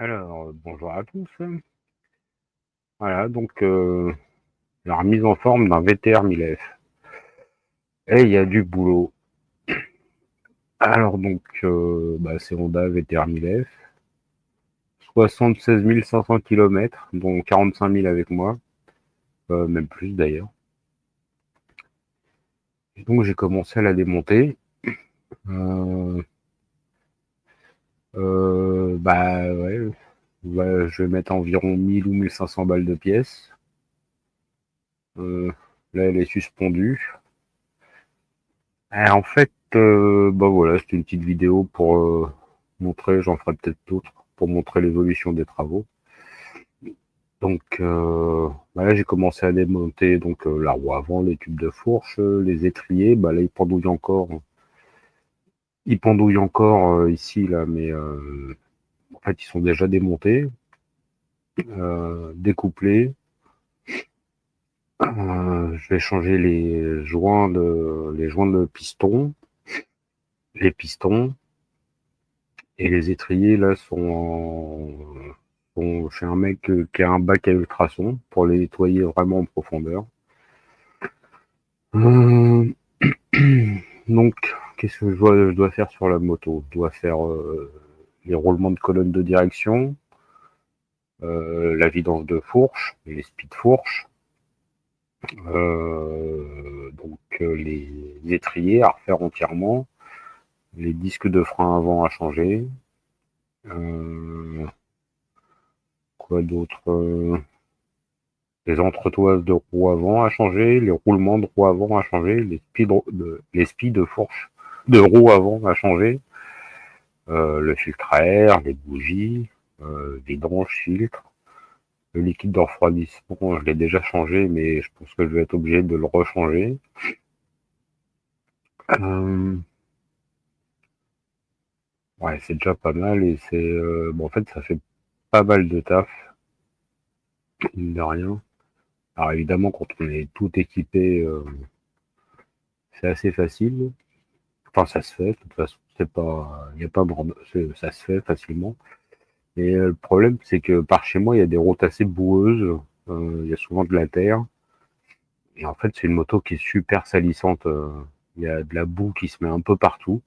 Alors, bonjour à tous. Voilà, donc la remise en forme d'un VTR 1000F. Et il y a du boulot. Alors donc, c'est Honda VTR 1000F. 76 500 km, dont 45 000 avec moi, même plus d'ailleurs. Et donc j'ai commencé à la démonter. Euh, ouais, ouais, je vais mettre environ 1000 ou 1500 balles de pièces. Euh, Là, elle est suspendue. Et en fait, voilà, c'était une petite vidéo pour montrer, j'en ferai peut-être d'autres, pour montrer l'évolution des travaux. Donc là, j'ai commencé à démonter donc la roue avant, les tubes de fourche, les étriers. Là, ils pendouillent encore ici là, mais en fait, ils sont déjà démontés, découplés. Je vais changer les joints de piston, les pistons. Et les étriers, là, sont chez un mec qui a un bac à ultrasons pour les nettoyer vraiment en profondeur. Euh, donc, qu'est-ce que je dois faire sur la moto? Je dois faire les roulements de colonne de direction, la vidange de fourche, les spies de fourche, les étriers à refaire entièrement, les disques de frein avant à changer. Euh, Quoi d'autre? Les entretoises de roues avant à changer, les roulements de roues avant à changer, les spies de fourche de roues avant à changer, le filtre à air, les bougies, vidange, filtre, le liquide de refroidissement, je l'ai déjà changé, mais je pense que je vais être obligé de le rechanger. Euh, ouais, c'est déjà pas mal et c'est en fait ça fait pas mal de taf, mine de rien. Alors évidemment, quand on est tout équipé, c'est assez facile. Enfin, ça se fait, de toute façon, c'est pas, il y a pas ça se fait facilement. Et le problème, c'est que par chez moi, il y a des routes assez boueuses, il y a souvent de la terre. Et en fait, c'est une moto qui est super salissante. Il y a de la boue qui se met un peu partout.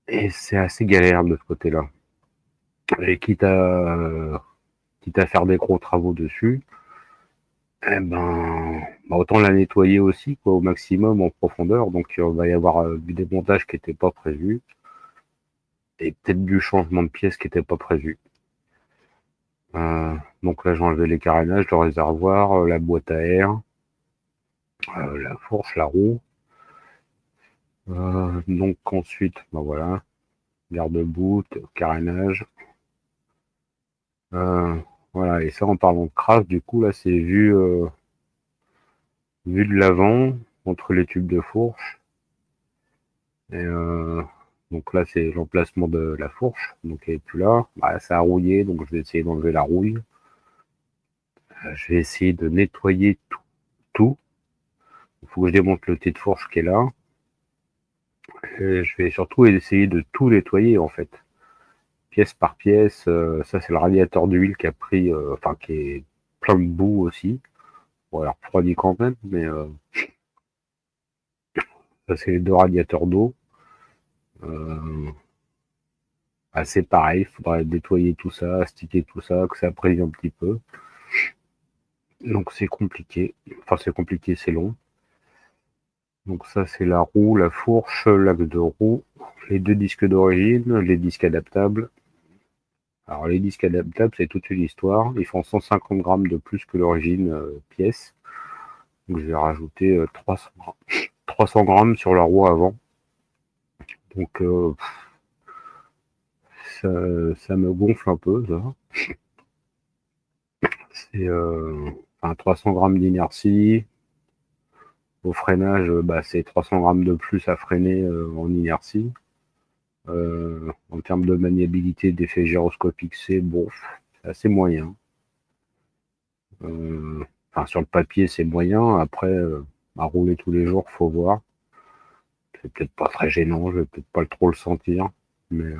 Et c'est assez galère de ce côté-là. Et quitte à faire des gros travaux dessus, autant la nettoyer aussi, quoi, au maximum en profondeur. Donc, il va y avoir du démontage qui n'était pas prévu. Et peut-être du changement de pièces qui n'était pas prévu. Donc là, j'ai enlevé les carénages, le réservoir, la boîte à air, la fourche, la roue. Donc ensuite, voilà, garde-boue, carénage. Euh, voilà, et ça en parlant de crasse, du coup, là, c'est vu de l'avant, entre les tubes de fourche. Et donc là, c'est l'emplacement de la fourche, donc elle est plus là. Ça a rouillé, donc je vais essayer d'enlever la rouille. Je vais essayer de nettoyer tout. Il faut que je démonte le T de fourche qui est là. Et je vais surtout essayer de tout nettoyer en fait, pièce par pièce. Ça c'est le radiateur d'huile qui a pris, qui est plein de boue aussi. Bon, alors refroidi quand même, mais ça c'est les deux radiateurs d'eau. Euh, c'est pareil, il faudra nettoyer tout ça, astiquer tout ça, que ça prise un petit peu. Donc c'est compliqué. Enfin c'est compliqué, c'est long. Donc ça c'est la roue, la fourche, l'axe de roue, les deux disques d'origine, les disques adaptables. Alors les disques adaptables, c'est toute une histoire. Ils font 150 grammes de plus que l'origine pièce. Donc je vais rajouter 300 grammes sur la roue avant. Donc ça, ça me gonfle un peu, ça. C'est 300 grammes d'inertie. Au freinage, c'est 300 grammes de plus à freiner en inertie. En termes de maniabilité, d'effet gyroscopique, c'est bon, c'est assez moyen. Sur le papier, c'est moyen. Après, à rouler tous les jours, faut voir. C'est peut-être pas très gênant, je vais peut-être pas trop le sentir, mais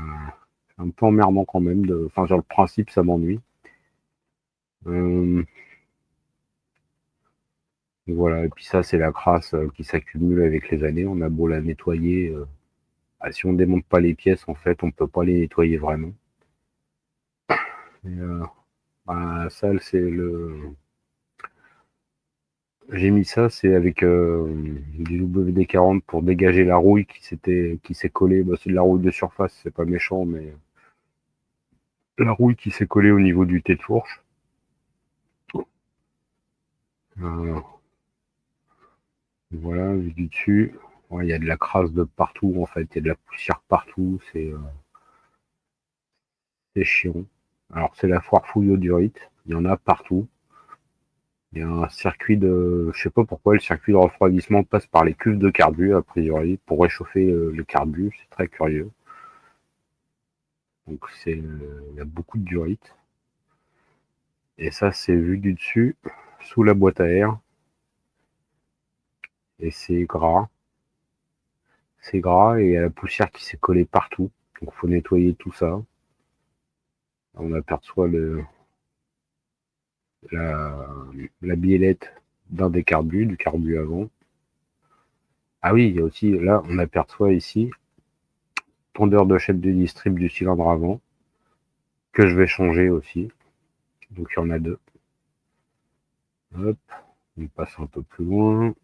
un peu emmerdant quand même. Enfin, sur le principe, ça m'ennuie. Voilà, et puis ça, c'est la crasse qui s'accumule avec les années. On a beau la nettoyer. Si on démonte pas les pièces, en fait, on peut pas les nettoyer vraiment. Et, ça, c'est le. J'ai mis ça, c'est avec du WD-40 pour dégager la rouille qui s'est collée. Bah, c'est de la rouille de surface, c'est pas méchant, mais la rouille qui s'est collée au niveau du thé de fourche. Euh, voilà, vu du dessus. Ouais, il y a de la crasse de partout, en fait. Il y a de la poussière partout. C'est chiant. Alors, c'est la foire fouilloudurite. Il y en a partout. Il y a un circuit de. Je sais pas pourquoi le circuit de refroidissement passe par les cuves de carbu, a priori, pour réchauffer le carbu. C'est très curieux. Donc, il y a beaucoup de durite. Et ça, c'est vu du dessus, sous la boîte à air. Et c'est gras. C'est gras et il y a la poussière qui s'est collée partout. Donc, il faut nettoyer tout ça. On aperçoit la, la biellette d'un des carbus, du carbu avant. Ah oui, il y a aussi, là, on aperçoit ici, tondeur de chef de distrib du cylindre avant, que je vais changer aussi. Donc, il y en a deux. Hop, on passe un peu plus loin.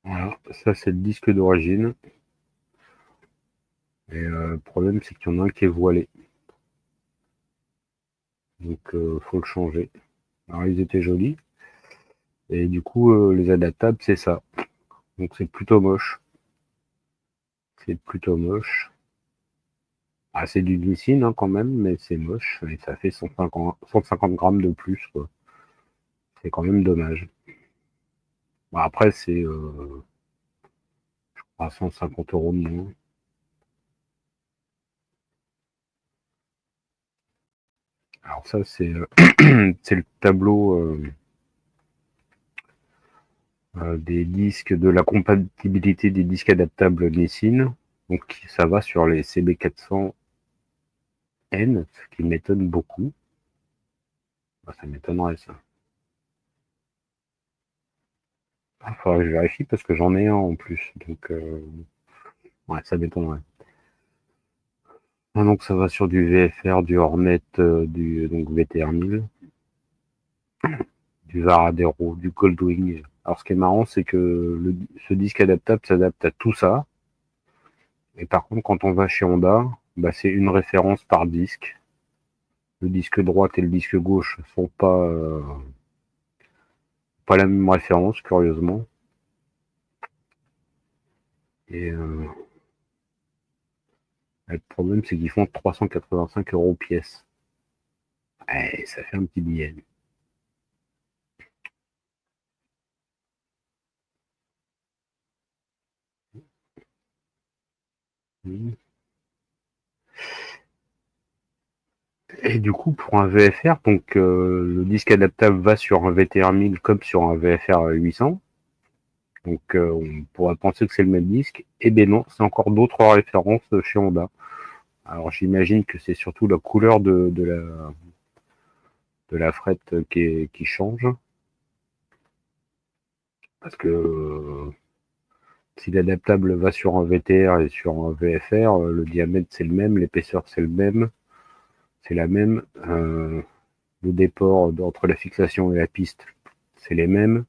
Voilà, ça, c'est le disque d'origine. Et le problème, c'est qu'il y en a un qui est voilé. Donc, faut le changer. Alors, ils étaient jolis. Et du coup, les adaptables, c'est ça. Donc, c'est plutôt moche. C'est plutôt moche. Ah, c'est du glycine hein, quand même, mais c'est moche. Et ça fait 150 grammes de plus, quoi. C'est quand même dommage. Bon, après, c'est à 150 € de moins. Alors ça, c'est c'est le tableau des disques, de la compatibilité des disques adaptables Nissin. Donc ça va sur les CB400N, ce qui m'étonne beaucoup. Bah, ça m'étonnerait ça. Il faudrait que je vérifie parce que j'en ai un en plus. Donc ouais, ça m'étonnerait. Ah, donc ça va sur du VFR, du Hornet, du donc VTR 1000, du Varadero, du Goldwing. Alors ce qui est marrant, c'est que ce disque adaptable s'adapte à tout ça. Et par contre, quand on va chez Honda, bah, c'est une référence par disque. Le disque droite et le disque gauche sont pas la même référence, curieusement. Et le problème, c'est qu'ils font 385 € pièce. Eh, ça fait un petit billet. Et du coup, pour un VFR, donc le disque adaptable va sur un VTR 1000 comme sur un VFR 800. Donc on pourrait penser que c'est le même disque. Eh bien non, c'est encore d'autres références chez Honda. Alors j'imagine que c'est surtout la couleur de la frette qui change. Parce que si l'adaptable va sur un VTR et sur un VFR, le diamètre c'est le même, l'épaisseur c'est le même, c'est la même. Le déport entre la fixation et la piste, c'est les mêmes.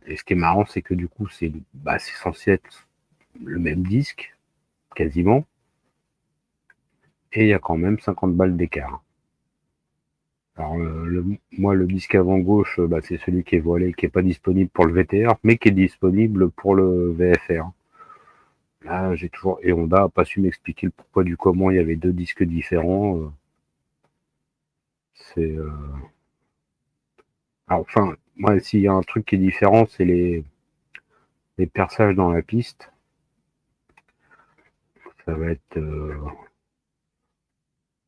Et ce qui est marrant, c'est que du coup, c'est censé être le même disque, quasiment. Et il y a quand même 50 balles d'écart. Alors, moi, le disque avant gauche, c'est celui qui est voilé, qui n'est pas disponible pour le VTR, mais qui est disponible pour le VFR. Là, j'ai toujours. Et Honda n'a pas su m'expliquer le pourquoi du comment il y avait deux disques différents. C'est. Alors, enfin, moi, s'il y a un truc qui est différent, c'est les perçages dans la piste. Ça va être.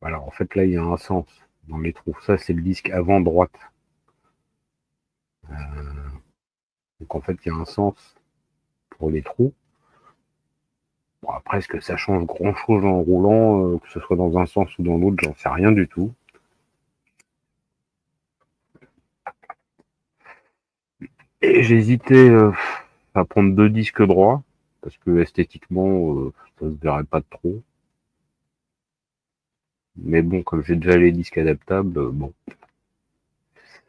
Alors, en fait, là, il y a un sens dans les trous. Ça, c'est le disque avant droite. Donc, en fait, il y a un sens pour les trous. Bon, après, est-ce que ça change grand-chose en roulant, que ce soit dans un sens ou dans l'autre, j'en sais rien du tout. Et j'hésitais à prendre 2 disques droits, parce que esthétiquement, ça se verrait pas trop. Mais bon, comme j'ai déjà les disques adaptables, bon,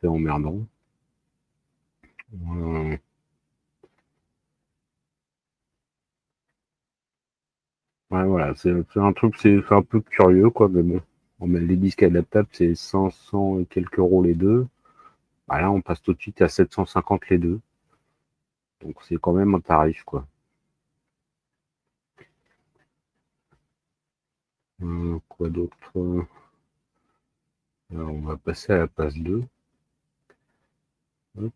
c'est emmerdant. Euh, ouais, voilà, c'est un truc, c'est un peu curieux, quoi, mais bon. Les disques adaptables, c'est 500 et quelques euros les deux. Bah là, on passe tout de suite à 750 les deux. Donc c'est quand même un tarif, quoi. Quoi d'autre? Alors, on va passer à la page 2. Hop.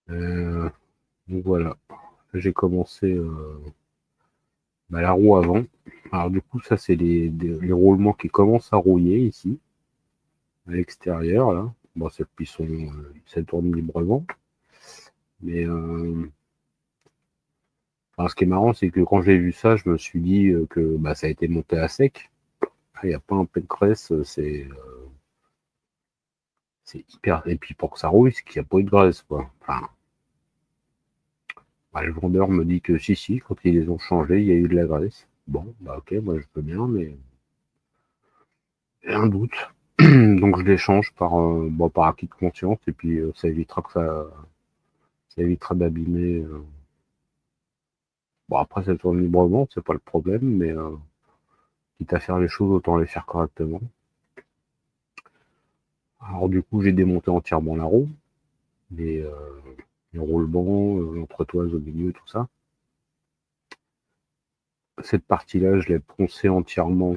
Euh, donc voilà, j'ai commencé la roue avant. Alors du coup, ça c'est les roulements qui commencent à rouiller ici, à l'extérieur là. Bon, ça tourne librement. Mais enfin, ce qui est marrant, c'est que quand j'ai vu ça, je me suis dit que bah, ça a été monté à sec. Il n'y a pas un peu de graisse, c'est hyper. Et puis pour que ça roule, c'est qu'il n'y a pas eu de graisse, quoi. Enfin, bah, le vendeur me dit que si, quand ils les ont changés, il y a eu de la graisse. Bon, bah ok, moi je peux bien, mais j'ai un doute. Donc je les change par acquis de conscience, et puis ça évitera d'abîmer. Bon, après, ça tourne librement, c'est pas le problème, mais quitte à faire les choses, autant les faire correctement. Alors du coup, j'ai démonté entièrement la roue, les, euh, les roulements, l'entretoise au milieu, tout ça. Cette partie-là, je l'ai poncée entièrement,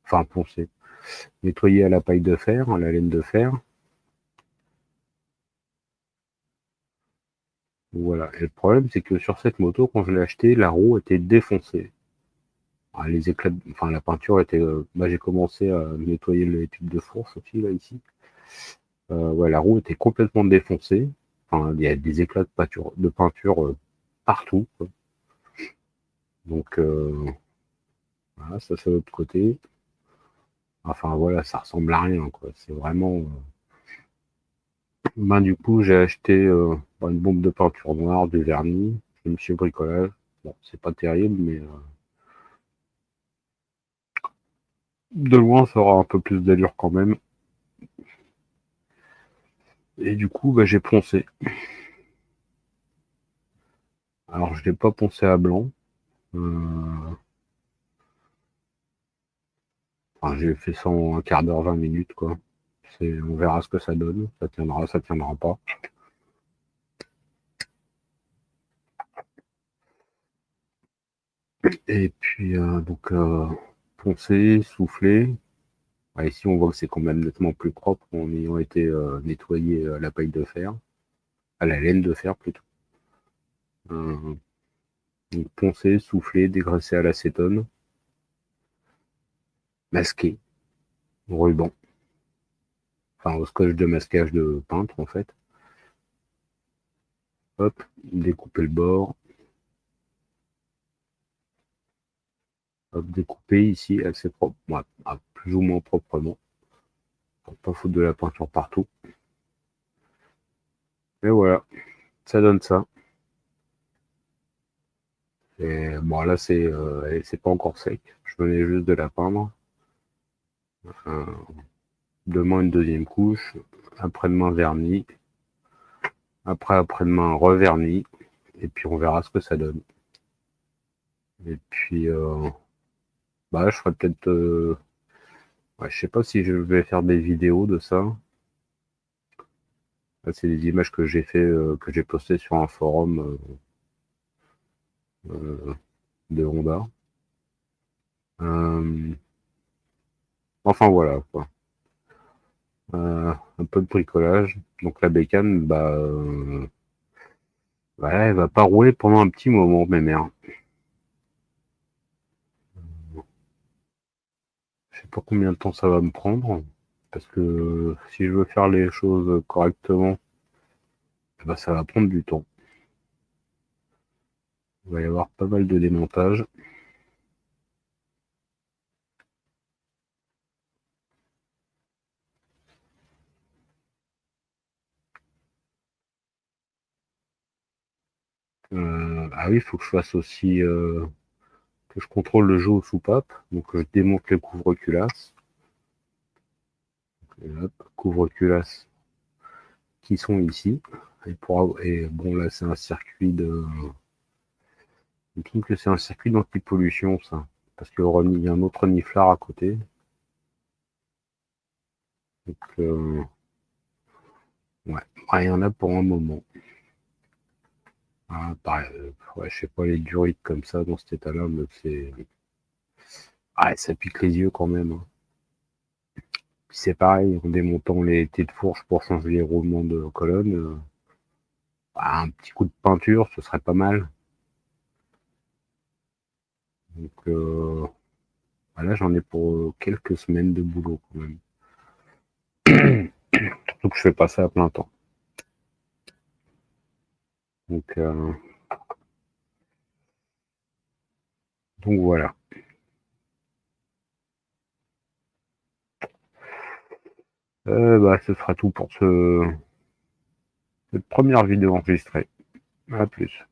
enfin poncée, nettoyée à la paille de fer, à la laine de fer. Voilà. Et le problème, c'est que sur cette moto, quand je l'ai achetée, la roue était défoncée. Ah, les éclats, enfin la peinture était. J'ai commencé à nettoyer les tubes de fourche aussi là ici. Ouais, la roue était complètement défoncée. Enfin, il y a des éclats de peinture partout, quoi. Donc voilà, ça c'est l'autre côté. Enfin voilà, ça ressemble à rien, quoi. C'est vraiment. Du coup, j'ai acheté une bombe de peinture noire, du vernis. Je me suis bricolage. Bon, c'est pas terrible, mais de loin, ça aura un peu plus d'allure quand même. Et du coup, j'ai poncé. Alors, je l'ai pas poncé à blanc. Euh, Enfin, j'ai fait ça en un quart d'heure, 20 minutes, quoi. On verra ce que ça donne. Ça tiendra pas. Et puis, poncer, souffler. Ici, on voit que c'est quand même nettement plus propre en ayant été nettoyé à la paille de fer, à la laine de fer plutôt. Euh, donc, poncer, souffler, dégraisser à l'acétone, masquer, ruban, enfin au scotch de masquage de peintre en fait. Hop, découper le bord, hop, découper ici assez propre, plus ou moins proprement, pour pas foutre de la peinture partout. Et voilà, ça donne ça. Et bon, là, c'est pas encore sec. Je venais juste de la peindre. Euh, Demain, une deuxième couche. Après-demain, vernis. Après-demain, revernis. Et puis, on verra ce que ça donne. Et puis, je ferai peut-être. Ouais, je sais pas si je vais faire des vidéos de ça. Là, c'est des images que j'ai fait, que j'ai postées sur un forum euh, de Honda. Euh, enfin, voilà, quoi. Un peu de bricolage. Donc, la bécane, elle va pas rouler pendant un petit moment, mes mères. Je sais pas combien de temps ça va me prendre, parce que si je veux faire les choses correctement, bah, ça va prendre du temps. Il va y avoir pas mal de démontage. Ah oui, il faut que je fasse aussi que je contrôle le jeu aux soupapes. Donc je démonte les couvre-culasses. Et hop, couvre-culasses qui sont ici. Et bon, là c'est un circuit de. Il me semble que c'est un circuit d'anti-pollution, ça. Parce qu'il y a un autre niflard à côté. Donc ouais, il y en a pour un moment. Ah, pareil, ouais, je sais pas, les durites comme ça dans cet état-là, mais c'est. Ah, ça pique les yeux quand même, hein. Puis c'est pareil, en démontant les têtes de fourche pour changer les roulements de colonne, bah, un petit coup de peinture, ce serait pas mal. Donc voilà, j'en ai pour quelques semaines de boulot quand même. Surtout que je fais pas ça à plein temps. Donc, donc voilà. Bah, ce sera tout pour cette première vidéo enregistrée. À plus.